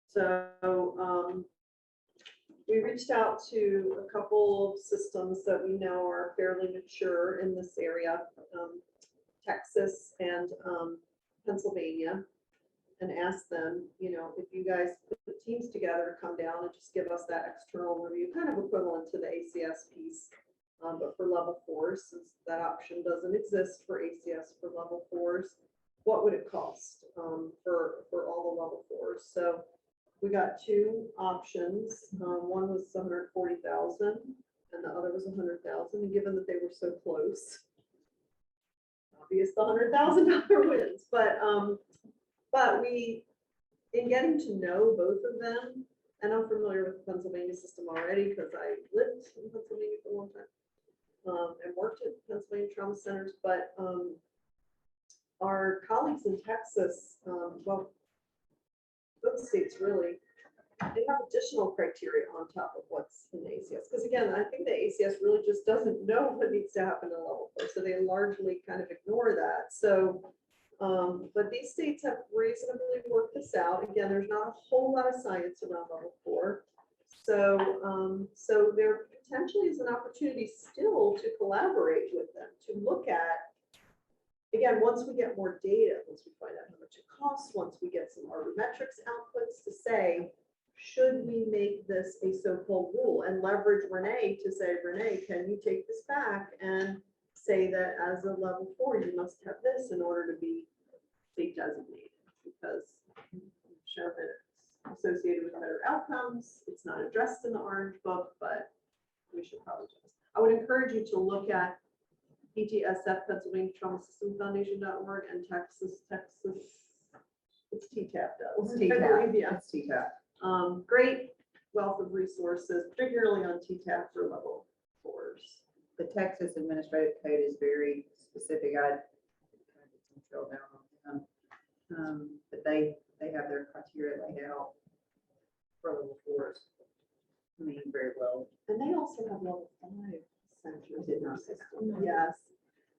So we reached out to a couple of systems that we know are fairly mature in this area, Texas and Pennsylvania, and asked them, you know, if you guys put teams together to come down and just give us that external review, kind of equivalent to the ACS piece, but for level 4, since that option doesn't exist for ACS for level 4s, what would it cost for all the level 4s? So we got 2 options. One was 140,000 and the other was 100,000. And given that they were so close, obvious the $100,000 wins. But we, in getting to know both of them, and I'm familiar with the Pennsylvania system already because I lived in Pennsylvania for a long time and worked at Pennsylvania trauma centers. But our colleagues in Texas, well, both states really, they have additional criteria on top of what's in the ACS. Because again, I think the ACS really just doesn't know what needs to happen in level 4. So they largely kind of ignore that. So, but these states have reasonably worked this out. Again, there's not a whole lot of science around level 4. So, so there potentially is an opportunity still to collaborate with them, to look at, again, once we get more data, once we find out how much it costs, once we get some metrics outputs to say, should we make this a so-called rule and leverage Renee to say, Renee, can you take this back and say that as a level 4, you must have this in order to be state designated? Because we've shown that it's associated with better outcomes. It's not addressed in the Orange Book, but we should probably just. I would encourage you to look at PTSF, Pennsylvania Trauma System Foundation.org, and Texas, it's TTAP. It's TTAP. Yeah. It's TTAP. Great wealth of resources, particularly on TTAP for level 4s. The Texas Administrative Code is very specific. I drill down on them. But they have their criteria laid out for level 4s. I mean, very well. And they also have level 5 centers in our system. Mhm. Yes.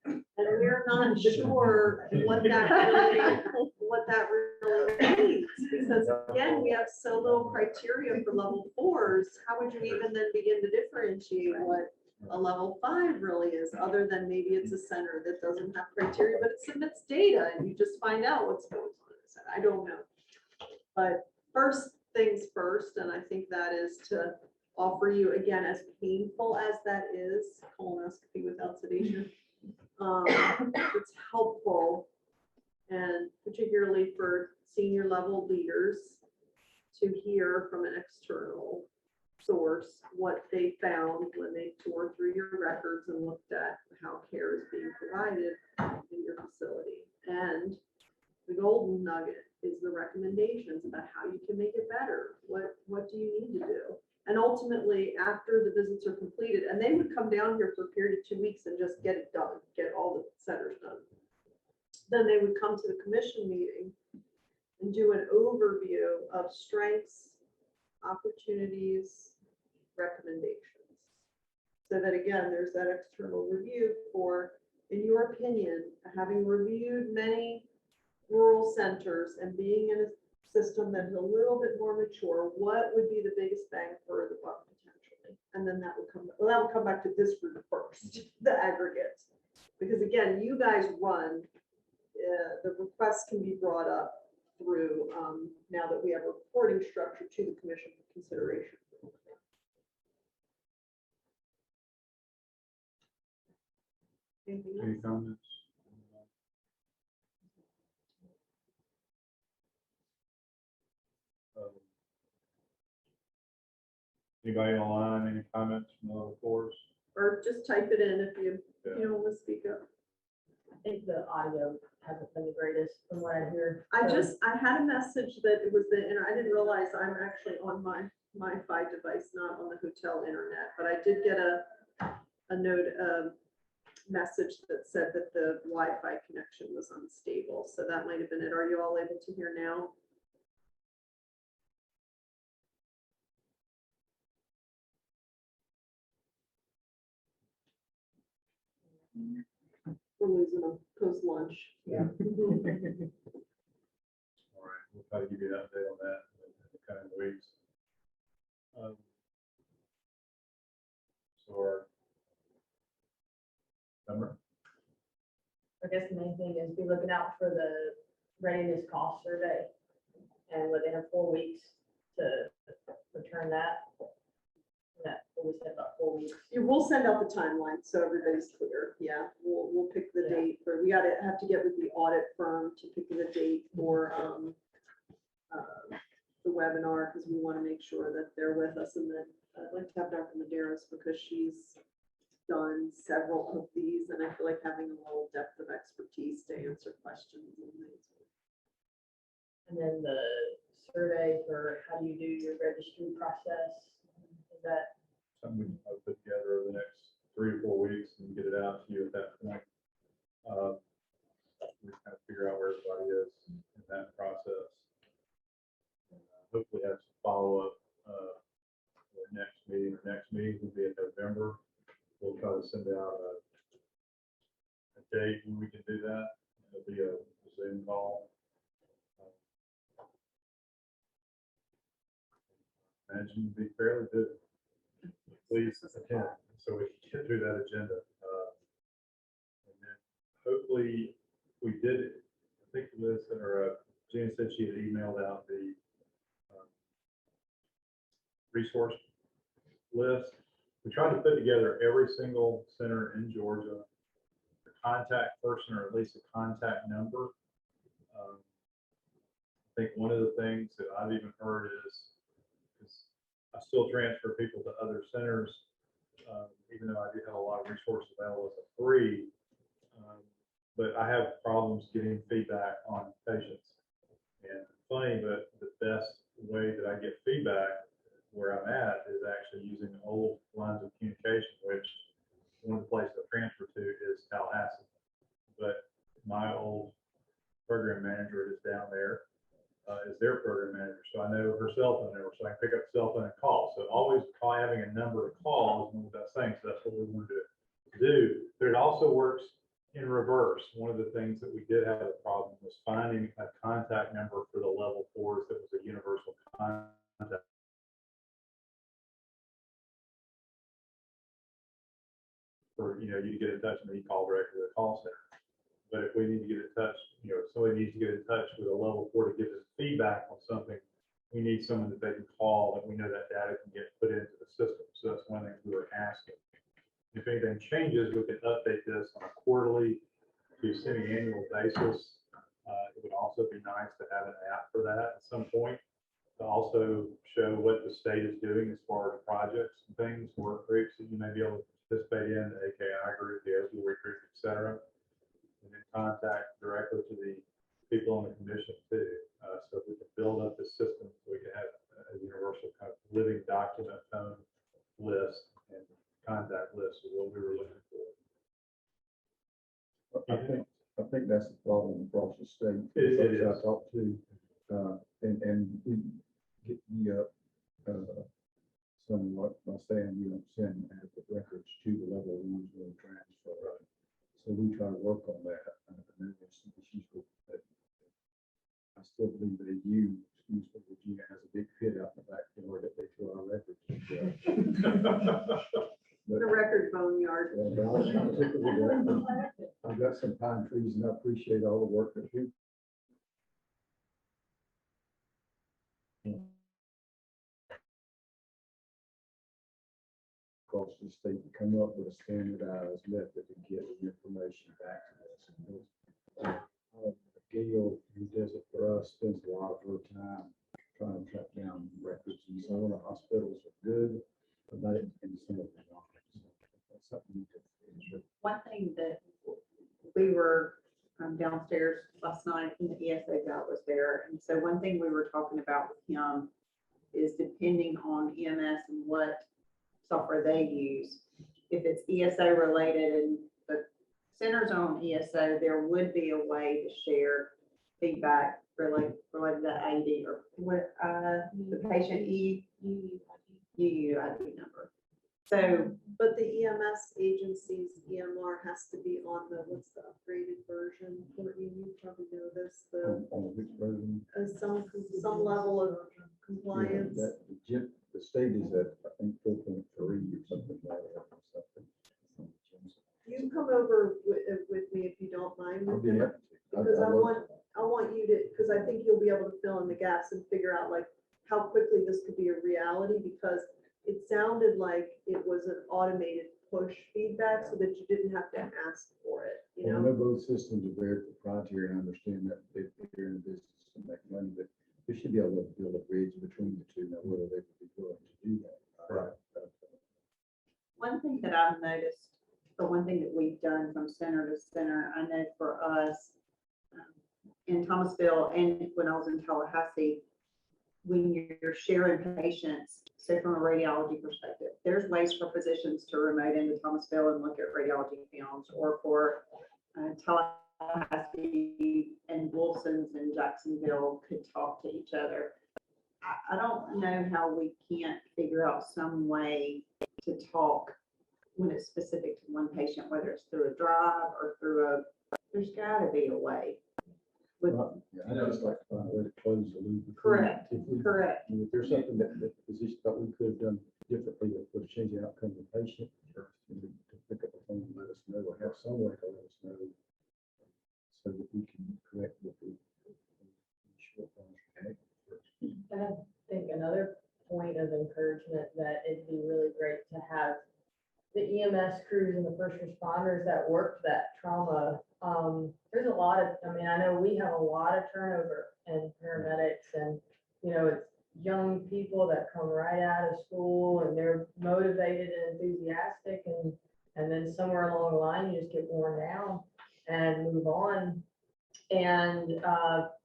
And we're not sure what that really means, because again, we have so little criteria for level 4s. How would you even then begin to differentiate what a level 5 really is, other than maybe it's a center that doesn't have criteria, but it submits data and you just find out what's going on. I don't know. But first things first, and I think that is to offer you, again, as painful as that is, colonoscopy without sedation, it's helpful, and particularly for senior level leaders, to hear from an external source what they found when they tore through your records and looked at how care is being provided in your facility. And the golden nugget is the recommendations about how you can make it better. What do you need to do? And ultimately, after the visits are completed, and they would come down here for a period of 2 weeks and just get it done, get all the centers done. Then they would come to the commission meeting and do an overview of strengths, opportunities, recommendations. So that again, there's that external review for, in your opinion, having reviewed many rural centers and being in a system that's a little bit more mature, what would be the biggest bang for the buck potentially? And then that would come back to this group first, the aggregate. Because again, you guys run, the requests can be brought up through, now that we have a reporting structure to the commission for consideration. Anything else? Any comments? Anybody online, any comments from the other floors? Or just type it in if you don't want to speak up. I think the audio hasn't been the greatest from what I hear. I had a message that it was I didn't realize I'm actually on my Fi device, not on the hotel internet, but I did get a message that said that the Wi-Fi connection was unstable. So that might have been it. Are you all able to hear now? We're losing them post-lunch. Yeah. All right, we'll try to give you an update on that in the coming weeks. So our number? I guess the main thing is be looking out for the readiness cost survey, and within 4 weeks to return that. We said about 4 weeks. We'll send out the timeline so everybody's clear. Yeah, we'll pick the date for, we have to get with the audit firm to pick the date for the webinar, because we want to make sure that they're with us. And then I'd like to have Dr. Medeiros, because she's done several of these, and I feel like having a little depth of expertise to answer questions and things. And then the survey for how do you do your registry process, is that? Something we can put together over the next 3 or 4 weeks and get it out to you at that point. We kind of figure out where everybody is in that process. And, hopefully have some follow-up for next meeting. Our next meeting will be in November. We'll try to send out a date when we can do that. It'll be a Zoom call. Imagine it'd be fairly good. Please attend so we can get through that agenda. And then hopefully we did it. I think Liz or Jan said she had emailed out the resource list. We tried to put together every single center in Georgia, a contact person or at least a contact number. I think one of the things that I've even heard is I still transfer people to other centers, even though I do have a lot of resources available as a free. But I have problems getting feedback on patients. And funny, but the best way that I get feedback where I'm at is actually using old lines of communication, which one of the places I transfer to is Tallahassee. But my old program manager is down there, is their program manager. So I know her cell phone number, so I can pick up the cell phone and call. So always having a number to call is one of the best things. So that's what we wanted to do. But it also works in reverse. One of the things that we did have a problem was finding a contact number for the level 4s that was a universal contact. For, you to get in touch and then you call directly to the call center. But if we need to get in touch, if somebody needs to get in touch with a level 4 to give us feedback on something, we need someone that they can call that we know that data can get put into the system. So that's one thing we were asking. If anything changes, we can update this on a quarterly to semi-annual basis. It would also be nice to have an app for that at some point to also show what the state is doing as far as projects and things, work groups that you may be able to participate in, the AKI group, the OSU group, et cetera. And then contact directly to the people on the commission too. So if we can build up the system, we can have a universal kind of living document phone list and contact list is what we were looking for. I think that's the problem across the state. It is. I talked to, and we get some like my saying, we don't send adequate records to the level 1s we're transfer. Right. So we try to work on that. And there's some issues with that. I still believe they use, Virginia has a big pit out in the backyard that they throw our records into. The record boneyard. I've got some pine trees and I appreciate all the work that you. Across the state to come up with a standardized method to get the information back to us. Gail, who does it for us, spends a lot of her time trying to track down records, and some of the hospitals are good, but and some of them aren't. That's something you could. One thing that we were downstairs last night and the ESA guy was there. And so one thing we were talking about with him is depending on EMS and what software they use. If it's ESA related and the center's on ESO, there would be a way to share feedback related to AD or what the patient UUID number. So, but the EMS agency's EMR has to be on the, what's the upgraded version? Courtney, you probably know this, On which version? some level of compliance. Yeah, the state is at, I think, 4.3 or something like that. You can come over with me if you don't mind. I'll be happy to. Because I want you to, because I think you'll be able to fill in the gaps and figure out like how quickly this could be a reality, because it sounded like it was an automated push feedback so that you didn't have to ask for it, you I know? know both systems are very proprietary, and I understand that they're in the business to make money, but we should be able to build a bridge between the two. Now, whether they would be willing to do that. Right. one thing that I've noticed, or one thing that we've done from center to center, I know for us in Thomasville and when I was in Tallahassee, when you're sharing patients, say from a radiology perspective, there's ways for physicians to remote into Thomasville and look at radiology films, or for Tallahassee and Wilson's and Jacksonville could talk to each other. I don't know how we can't figure out some way to talk when it's specific to one patient, whether it's through a drive or through there's gotta be a way. Yeah, I just like to find a way to close the loop. Correct. Correct. If there's something that the physician thought we could have done differently that would change the outcome of the patient, to pick up the phone and let us know, or have some way to let us know, so that we can correct what the shortfalls we had. And I think another point of encouragement EMS crews and the first responders that work that trauma, there's a lot of, I mean, I know we have a lot of turnover in paramedics and, you know, it's young people that come right out of school and they're motivated and enthusiastic and then somewhere along the line, you just get worn down and move on. And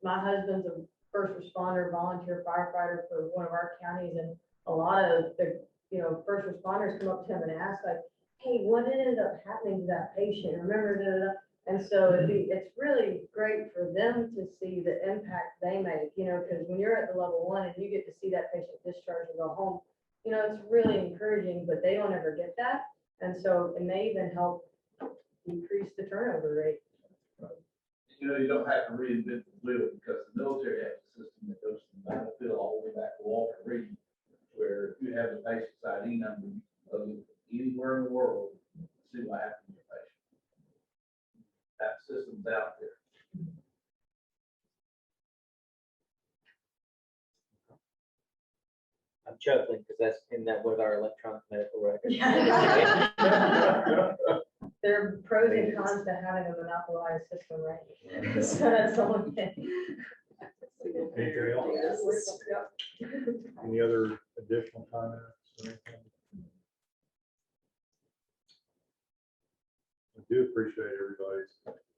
my husband's a first responder, volunteer firefighter for one of our counties, and a lot of the, you know, first responders come up to him and ask like, hey, what ended up happening to that patient? Remember, da, da, da. And so it's really great for them to see the impact they make, you know, because when you're at the level 1 and you get to see that patient discharged and go home, you know, it's really encouraging, but they don't ever get that. And so it may even help decrease the turnover rate. You know, you don't have to reinvent the wheel because the military has a system that goes from the battlefield all the way back to Walter Reed, where if you have a patient's ID number, you can go anywhere in the world, see what happened to your patient. That system's out there. I'm chuckling because that's in that with our electronic medical record. There are pros and cons to having a monopolized system, right? So that's the one thing. Anything else? Any other additional comments or anything? I do appreciate everybody's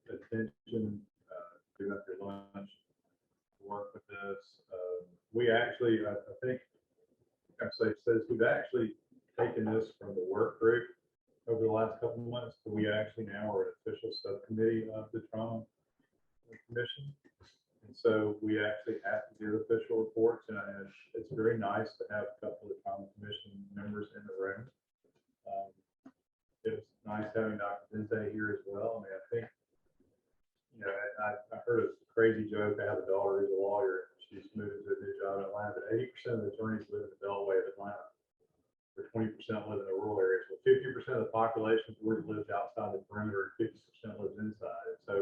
attention, giving up your lunch to work with this. We actually, I think, I'm safe to say this, we've actually taken this from the work group over the last couple of months, but we actually now are an official subcommittee of the trauma commission. And so we actually have to give official reports, and it's very nice to have a couple of trauma commission members in the room. It was nice having Dr. Dente here as well. I mean, I think, you know, I heard a crazy joke. I have a daughter who's a lawyer. She's moving to a new job in Atlanta, but 80% of the attorneys live in the Beltway of Atlanta. Or 20% live in the rural areas. Well, 50% of the population lives outside the perimeter, and 50% lives inside. And so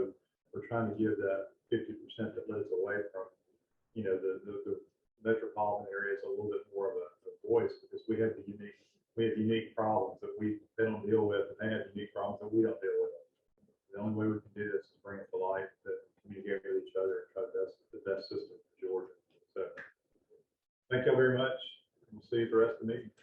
we're trying to give that 50% that lives away from, you know, the metropolitan areas a little bit more of a voice, because we have unique problems that they don't deal with, and they have unique problems that we don't deal with. The only way we can do this is bring it to light, to communicate with each other, and try the best system for Georgia. So thank y'all very much. We'll see you for the rest of the meeting.